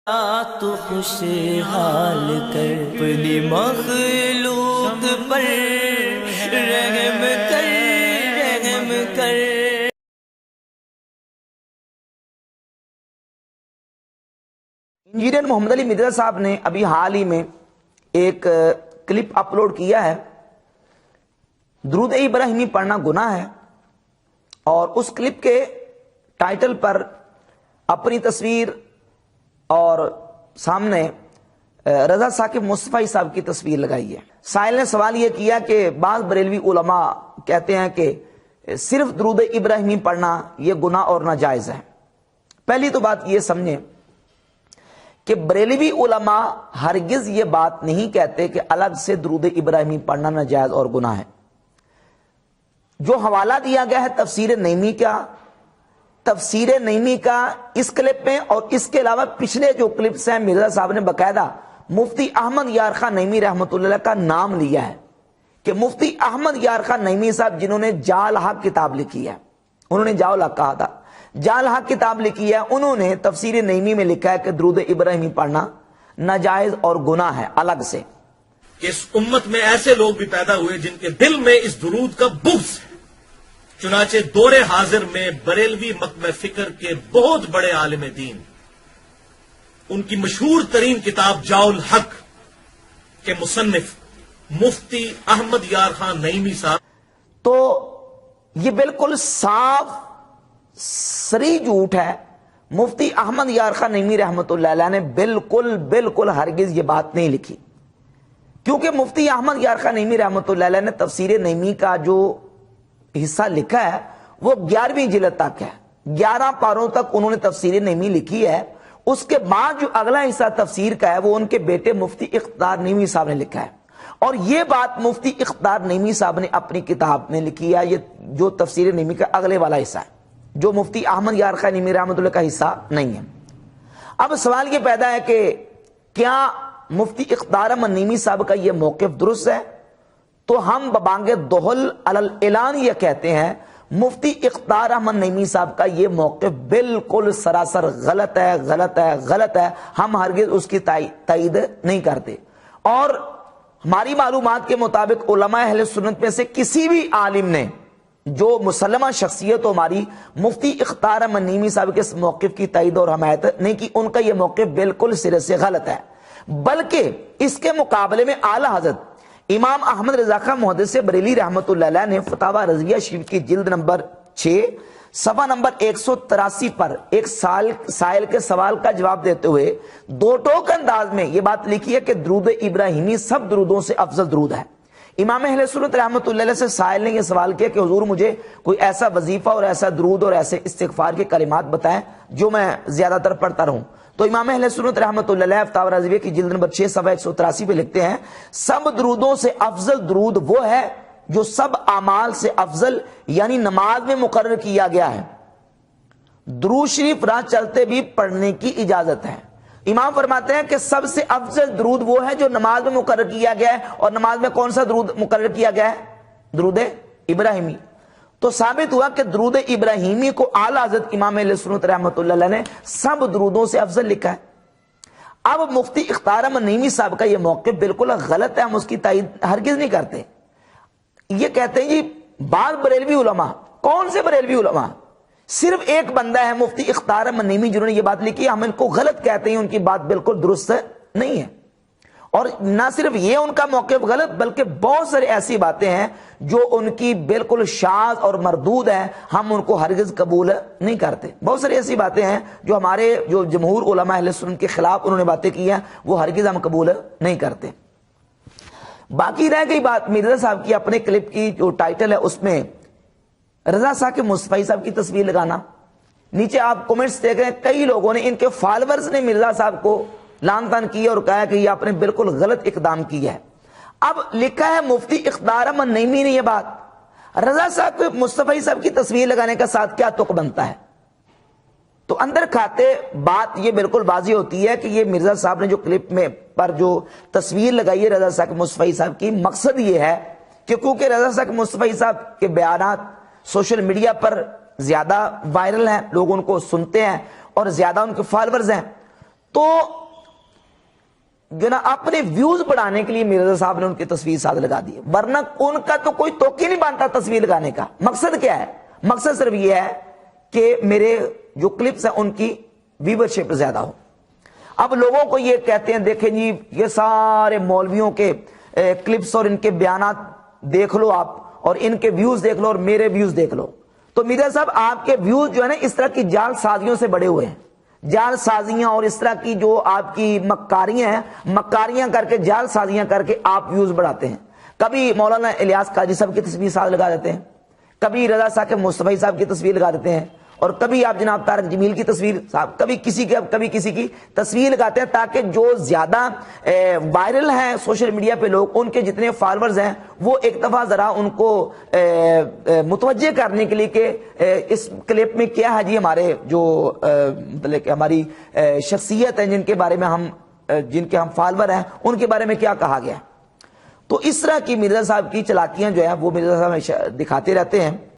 تو خوشحال کر اپنی مخلوق پر رحم کر رحم کر۔ انجینئر محمد علی مرزا صاحب نے ابھی حال ہی میں ایک کلپ اپلوڈ کیا ہے، درود ابراہیمی پڑھنا گناہ ہے، اور اس کلپ کے ٹائٹل پر اپنی تصویر اور سامنے رضا ثاقب مصطفی صاحب کی تصویر لگائی ہے۔ سائل نے سوال یہ کیا کہ بعض بریلوی علماء کہتے ہیں کہ صرف درود ابراہیمی پڑھنا یہ گناہ اور ناجائز ہے۔ پہلی تو بات یہ سمجھیں کہ بریلوی علماء ہرگز یہ بات نہیں کہتے کہ الگ سے درود ابراہیمی پڑھنا ناجائز اور گناہ ہے۔ جو حوالہ دیا گیا ہے تفسیر نعیمی کا اس کلپ میں، اور اس کے علاوہ پچھلے جو کلپس ہیں مرزا صاحب نے باقاعدہ مفتی احمد یار خان نعیمی رحمۃ اللہ کا نام لیا ہے کہ مفتی احمد یار خان نعیمی صاحب جنہوں نے جال حق کتاب لکھی ہے، انہوں نے جال حق کہا تھا، جال حق کتاب لکھی ہے، انہوں نے تفسیر نعیمی میں لکھا ہے کہ درود ابراہیمی پڑھنا ناجائز اور گناہ ہے الگ سے۔ اس امت میں ایسے لوگ بھی پیدا ہوئے جن کے دل میں اس درود کا بغض ہے، چنانچہ دور حاضر میں بریلوی مکتبہ فکر کے بہت بڑے عالم دین، ان کی مشہور ترین کتاب جاؤ الحق کے مصنف مفتی احمد یار خان نعیمی صاحب، تو یہ بالکل صاف سری جھوٹ ہے۔ مفتی احمد یار خان نعیمی رحمۃ اللہ علیہ نے بالکل ہرگز یہ بات نہیں لکھی، کیونکہ مفتی احمد یار خان نعیمی رحمۃ اللہ علیہ نے تفسیر نعیمی کا جو حصہ لکھا ہے وہ 11ویں جلد تک ہے، 11 پاروں تک انہوں نے تفسیر نعیمی لکھی ہے۔ اس کے بعد جو اگلا حصہ تفسیر کا ہے وہ ان کے بیٹے مفتی اقتدار نعیمی صاحب نے لکھا ہے، اور یہ بات مفتی اقتدار نعیمی صاحب نے اپنی کتاب میں لکھی ہے، یہ جو تفسیر نعیمی کا اگلے والا حصہ ہے، جو مفتی احمد یار خان نعیمی رحمۃ اللہ کا حصہ نہیں ہے۔ اب سوال یہ پیدا ہے کہ کیا مفتی اقتدار احمد نعیمی صاحب کا یہ موقف درست ہے؟ تو ہم ببانگ دہل اعلان یہ کہتے ہیں مفتی اقتدار احمد نعیمی صاحب کا یہ موقف بالکل سراسر غلط ہے، ہم ہرگز اس کی تائید نہیں کرتے، اور ہماری معلومات کے مطابق علماء اہل سنت میں سے کسی بھی عالم نے جو مسلمہ شخصیت ہماری مفتی اقتدار احمد نعیمی صاحب کے اس موقف کی تائید اور حمایت نہیں کی، ان کا یہ موقف بالکل سرے سے غلط ہے۔ بلکہ اس کے مقابلے میں اعلیٰ حضرت امام احمد رضا خان محدث بریلی رحمۃ اللہ علیہ نے فتاوی رضویہ شریف کی جلد نمبر 6 صفحہ نمبر 183 پر ایک سائل کے سوال کا جواب دیتے ہوئے دو ٹوک انداز میں یہ بات لکھی ہے کہ درود ابراہیمی سب درودوں سے افضل درود ہے۔ امام اہل سنت رحمۃ اللہ علیہ سے سائل نے یہ سوال کیا کہ حضور مجھے کوئی ایسا وظیفہ اور ایسا درود اور ایسے استغفار کے کلمات بتائیں جو میں زیادہ تر پڑھتا رہوں۔ تو امام اہل سنت رحمۃ اللہ علیہ فتاوی رضویہ کی جلد نمبر 6 صفحہ 183 پہ لکھتے ہیں سب درودوں سے افضل درود وہ ہے جو سب اعمال سے افضل یعنی نماز میں مقرر کیا گیا ہے۔ درود شریف راہ چلتے بھی پڑھنے کی اجازت ہے۔ امام فرماتے ہیں کہ سب سے افضل درود وہ ہے جو نماز میں مقرر کیا گیا ہے، اور نماز میں کون سا درود مقرر کیا گیا ہے؟ درود ابراہیمی۔ تو ثابت ہوا کہ درود ابراہیمی کو اعلیٰ حضرت امام اہل سنت رحمۃ اللہ علیہ نے سب درودوں سے افضل لکھا ہے۔ اب مفتی اقتدار احمد نعیمی صاحب کا یہ موقف بالکل غلط ہے، ہم اس کی تائید ہرگز نہیں کرتے۔ یہ کہتے ہیں جی بعض بریلوی علماء، کون سے بریلوی علماء؟ صرف ایک بندہ ہے مفتی اقتدار احمد نعیمی جنہوں نے یہ بات لکھی، ہم ان کو غلط کہتے ہیں، ان کی بات بالکل درست نہیں ہے۔ اور نہ صرف یہ ان کا موقف غلط، بلکہ بہت ساری ایسی باتیں ہیں جو ان کی بالکل شاذ اور مردود ہیں، ہم ان کو ہرگز قبول نہیں کرتے۔ بہت ساری ایسی باتیں ہیں جو ہمارے جو جمہور علماء اہل سنت کے خلاف انہوں نے باتیں کی ہیں، وہ ہرگز ہم قبول نہیں کرتے۔ باقی رہ گئی بات مرزا صاحب کی اپنے کلپ کی جو ٹائٹل ہے اس میں رضا ثاقب مصطفی صاحب کی تصویر لگانا، نیچے آپ کمنٹس دیکھ رہے ہیں، کئی لوگوں نے، ان کے فالورز نے مرزا صاحب کو لان تان کیا اور کہا کہ یہ آپ نے بالکل غلط اقدام کیا ہے۔ اب لکھا ہے مفتی اقتدار احمد نعیمی نے یہ بات، رضا ثاقب مصطفی صاحب کی تصویر لگانے کا ساتھ کیا تک بنتا ہے؟ تو اندر کھاتے بات یہ بالکل واضح ہوتی ہے کہ یہ مرزا صاحب نے جو کلپ میں پر جو تصویر لگائی ہے رضا ثاقب مصطفی صاحب کی، مقصد یہ ہے کہ کیونکہ رضا ثاقب مصطفی صاحب کے بیانات سوشل میڈیا پر زیادہ وائرل ہیں، لوگ ان کو سنتے ہیں اور زیادہ ان کے فالورز ہیں، تو جو نا اپنے ویوز بڑھانے کے لیے مرزا صاحب نے ان کی تصویر ساتھ لگا دی، ورنہ ان کا تو کوئی توقع نہیں بنتا تصویر لگانے کا۔ مقصد کیا ہے؟ مقصد صرف یہ ہے کہ میرے جو کلپس ہیں ان کی ویورشپ زیادہ ہو۔ اب لوگوں کو یہ کہتے ہیں دیکھیں جی یہ سارے مولویوں کے کلپس اور ان کے بیانات دیکھ لو آپ، اور ان کے ویوز دیکھ لو اور میرے ویوز دیکھ لو، تو مرزا صاحب آپ کے ویوز جو ہے نا اس طرح کی جال سازیوں سے بڑے ہوئے ہیں، جال سازیاں اور اس طرح کی جو آپ کی مکاریاں ہیں، مکاریاں کر کے جال سازیاں کر کے آپ ویوز بڑھاتے ہیں۔ کبھی مولانا الیاس قاضی صاحب کی تصویر ساتھ لگا دیتے ہیں، کبھی رضا ثاقب مصطفی صاحب کی تصویر لگا دیتے ہیں، اور کبھی آپ جناب طارق جمیل کی تصویر صاحب، کبھی کسی کی تصویر لگاتے ہیں تاکہ جو زیادہ وائرل ہیں سوشل میڈیا پہ لوگ، ان کے جتنے فالورز ہیں وہ ایک دفعہ ذرا ان کو متوجہ کرنے کے لیے کہ اس کلپ میں کیا ہے جی، ہمارے جو مطلب کہ ہماری شخصیت ہے جن کے بارے میں جن کے ہم فالور ہیں ان کے بارے میں کیا کہا گیا ہے۔ تو اس طرح کی مرزا صاحب کی چالاکیاں جو ہے وہ مرزا صاحب دکھاتے رہتے ہیں۔